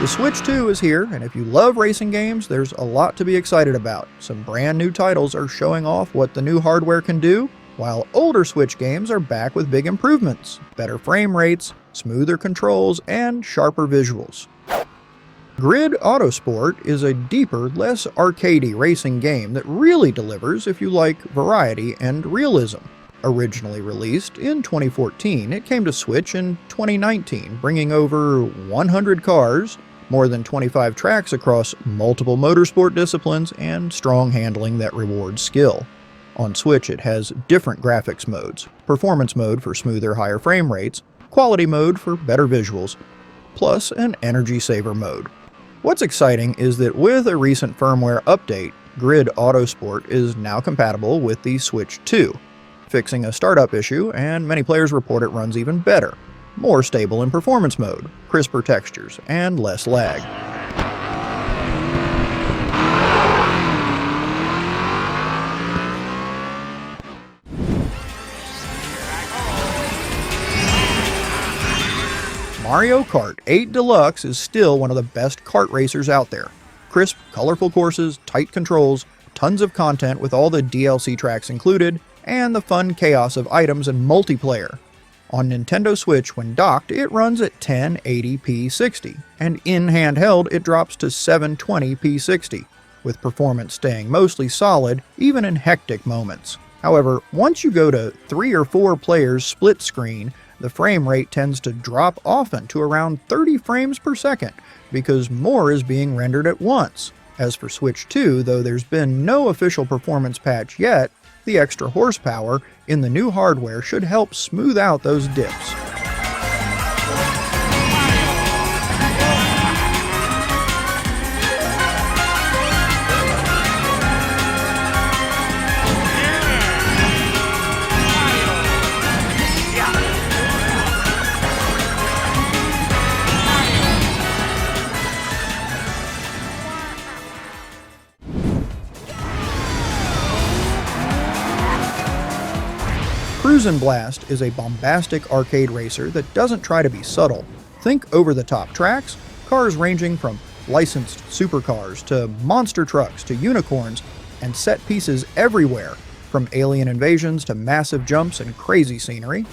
The Switch 2 is here, and if you love racing games, there's a lot to be excited about. Some brand new titles are showing off what the new hardware can do, while older Switch games are back with big improvements, better frame rates, smoother controls, and sharper visuals. Grid Autosport is a deeper, less arcadey racing game that really delivers if you like variety and realism. Originally released in 2014, it came to Switch in 2019, bringing over 100 cars, more than 25 tracks across multiple motorsport disciplines, and strong handling that rewards skill. On Switch it has different graphics modes, performance mode for smoother, higher frame rates, quality mode for better visuals, plus an energy saver mode. What's exciting is that with a recent firmware update, Grid Autosport is now compatible with the Switch 2, fixing a startup issue, and many players report it runs even better. More stable in performance mode, crisper textures, and less lag. Mario Kart 8 Deluxe is still one of the best kart racers out there. Crisp, colorful courses, tight controls, tons of content with all the DLC tracks included, and the fun chaos of items and multiplayer. On Nintendo Switch, when docked, it runs at 1080p 60, and in handheld it drops to 720p 60, with performance staying mostly solid even in hectic moments. However, once you go to 3 or 4 players split screen, the frame rate tends to drop often to around 30 frames per second, because more is being rendered at once. As for Switch 2, though there's been no official performance patch yet, the extra horsepower in the new hardware should help smooth out those dips. Cruis'n Blast is a bombastic arcade racer that doesn't try to be subtle. Think over-the-top tracks, cars ranging from licensed supercars to monster trucks to unicorns, and set pieces everywhere, from alien invasions to massive jumps and crazy scenery.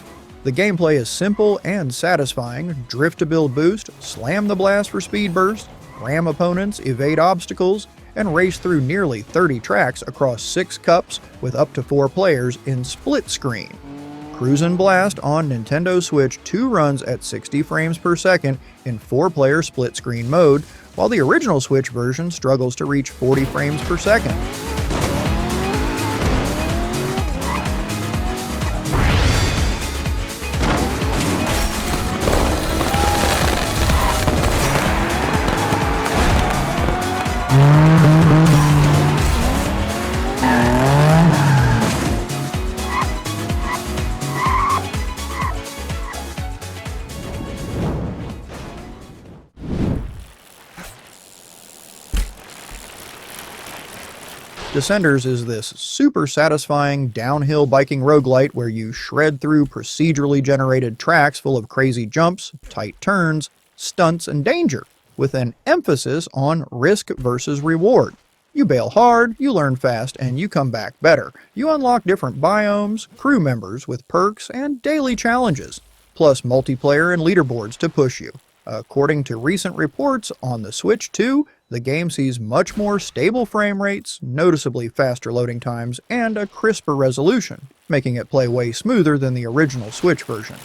The gameplay is simple and satisfying. Drift to build boost, slam the blast for speed burst, ram opponents, evade obstacles, and race through nearly 30 tracks across 6 cups with up to 4 players in split screen. Cruis'n Blast on Nintendo Switch 2 runs at 60 frames per second in 4-player split screen mode, while the original Switch version struggles to reach 40 frames per second. Descenders is this super satisfying downhill biking roguelite where you shred through procedurally generated tracks full of crazy jumps, tight turns, stunts, and danger, with an emphasis on risk versus reward. You bail hard, you learn fast, and you come back better. You unlock different biomes, crew members with perks, and daily challenges, plus multiplayer and leaderboards to push you. According to recent reports on the Switch 2, the game sees much more stable frame rates, noticeably faster loading times, and a crisper resolution, making it play way smoother than the original Switch version.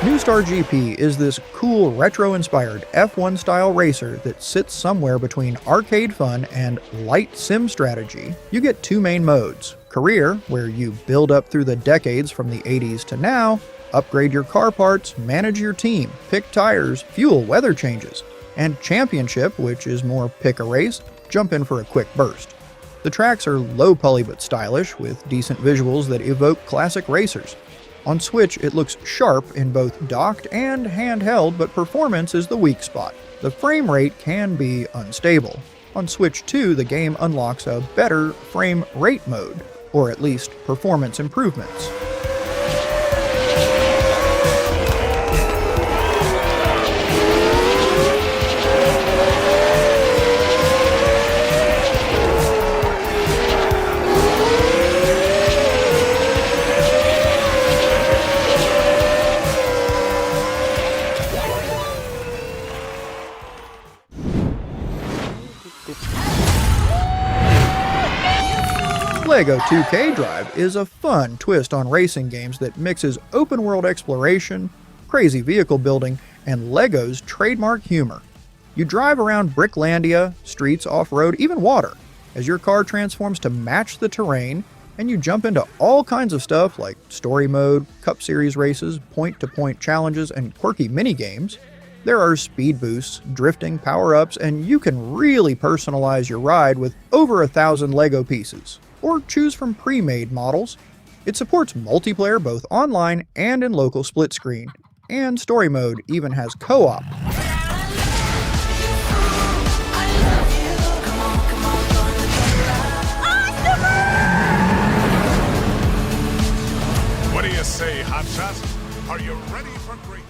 New Star GP is this cool retro-inspired F1-style racer that sits somewhere between arcade fun and light sim strategy. You get 2 main modes: Career, where you build up through the decades from the 80s to now, upgrade your car parts, manage your team, pick tires, fuel, weather changes, and Championship, which is more pick a race, jump in for a quick burst. The tracks are low poly but stylish, with decent visuals that evoke classic racers. On Switch, it looks sharp in both docked and handheld, but performance is the weak spot. The frame rate can be unstable. On Switch 2, the game unlocks a better frame rate mode, or at least performance improvements. LEGO 2K Drive is a fun twist on racing games that mixes open-world exploration, crazy vehicle building, and LEGO's trademark humor. You drive around Bricklandia, streets, off-road, even water, as your car transforms to match the terrain, and you jump into all kinds of stuff like story mode, Cup Series races, point-to-point challenges, and quirky mini-games. There are speed boosts, drifting, power-ups, and you can really personalize your ride with over 1,000 LEGO pieces, or choose from pre-made models. It supports multiplayer both online and in local split screen, and story mode even has co-op. What do you say, hotshot? Are you ready for greatness?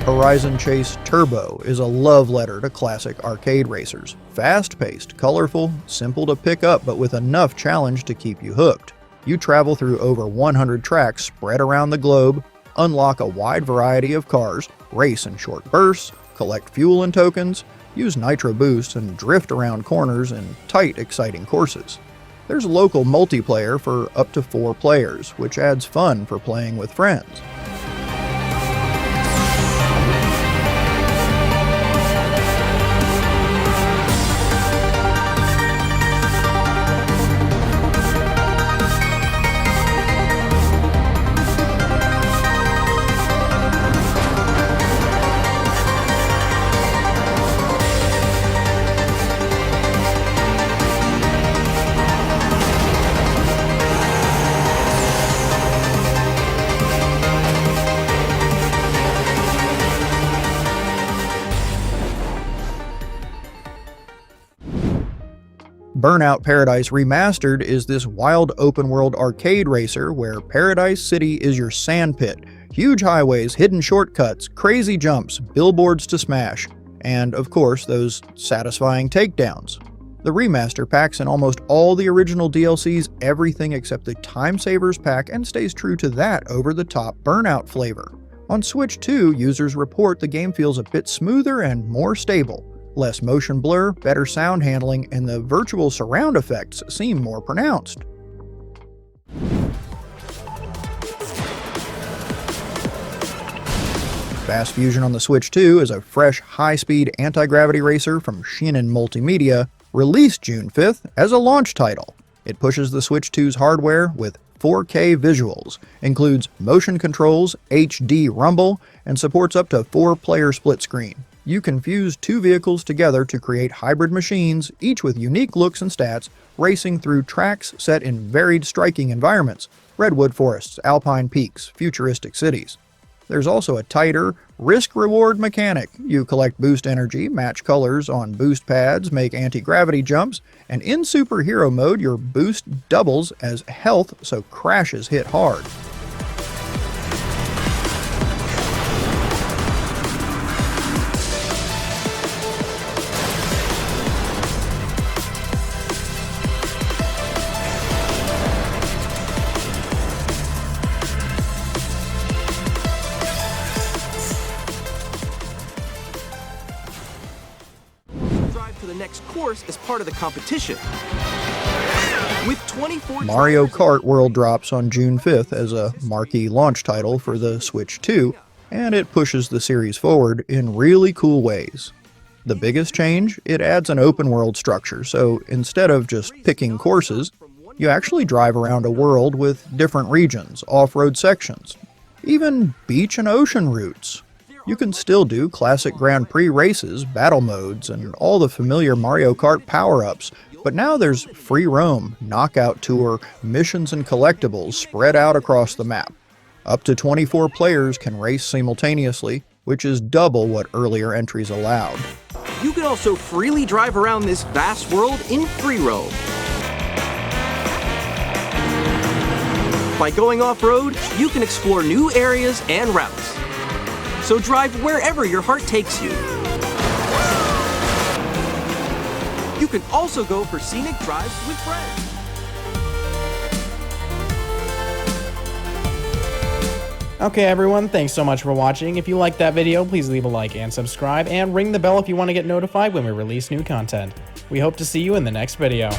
Horizon Chase Turbo is a love letter to classic arcade racers. Fast-paced, colorful, simple to pick up, but with enough challenge to keep you hooked. You travel through over 100 tracks spread around the globe, unlock a wide variety of cars, race in short bursts, collect fuel and tokens, use nitro boosts, and drift around corners in tight, exciting courses. There's local multiplayer for up to 4 players, which adds fun for playing with friends. Burnout Paradise Remastered is this wild open-world arcade racer where Paradise City is your sandpit, huge highways, hidden shortcuts, crazy jumps, billboards to smash, and of course those satisfying takedowns. The remaster packs in almost all the original DLCs everything except the Time Savers pack and stays true to that over-the-top Burnout flavor. On Switch 2, users report the game feels a bit smoother and more stable. Less motion blur, better sound handling, and the virtual surround effects seem more pronounced. Fast Fusion on the Switch 2 is a fresh, high-speed anti-gravity racer from Shin'en Multimedia, released June 5th as a launch title. It pushes the Switch 2's hardware with 4K visuals, includes motion controls, HD rumble, and supports up to 4-player split screen. You can fuse 2 vehicles together to create hybrid machines, each with unique looks and stats, racing through tracks set in varied striking environments: redwood forests, alpine peaks, futuristic cities. There's also a tighter, risk-reward mechanic. You collect boost energy, match colors on boost pads, make anti-gravity jumps, and in superhero mode your boost doubles as health, so crashes hit hard. To the next course as part of the competition. With 24 Mario Kart World drops on June 5th as a marquee launch title for the Switch 2, and it pushes the series forward in really cool ways. The biggest change? It adds an open world structure, so instead of just picking courses, you actually drive around a world with different regions, off-road sections, even beach and ocean routes. You can still do classic Grand Prix races, battle modes, and all the familiar Mario Kart power-ups, but now there's free roam, knockout tour, missions and collectibles spread out across the map. Up to 24 players can race simultaneously, which is double what earlier entries allowed. You can also freely drive around this vast world in free roam. By going off-road, you can explore new areas and routes. So drive wherever your heart takes you. You can also go for scenic drives with friends. Okay everyone, thanks so much for watching. If you liked that video, please leave a like and subscribe, and ring the bell if you want to get notified when we release new content. We hope to see you in the next video.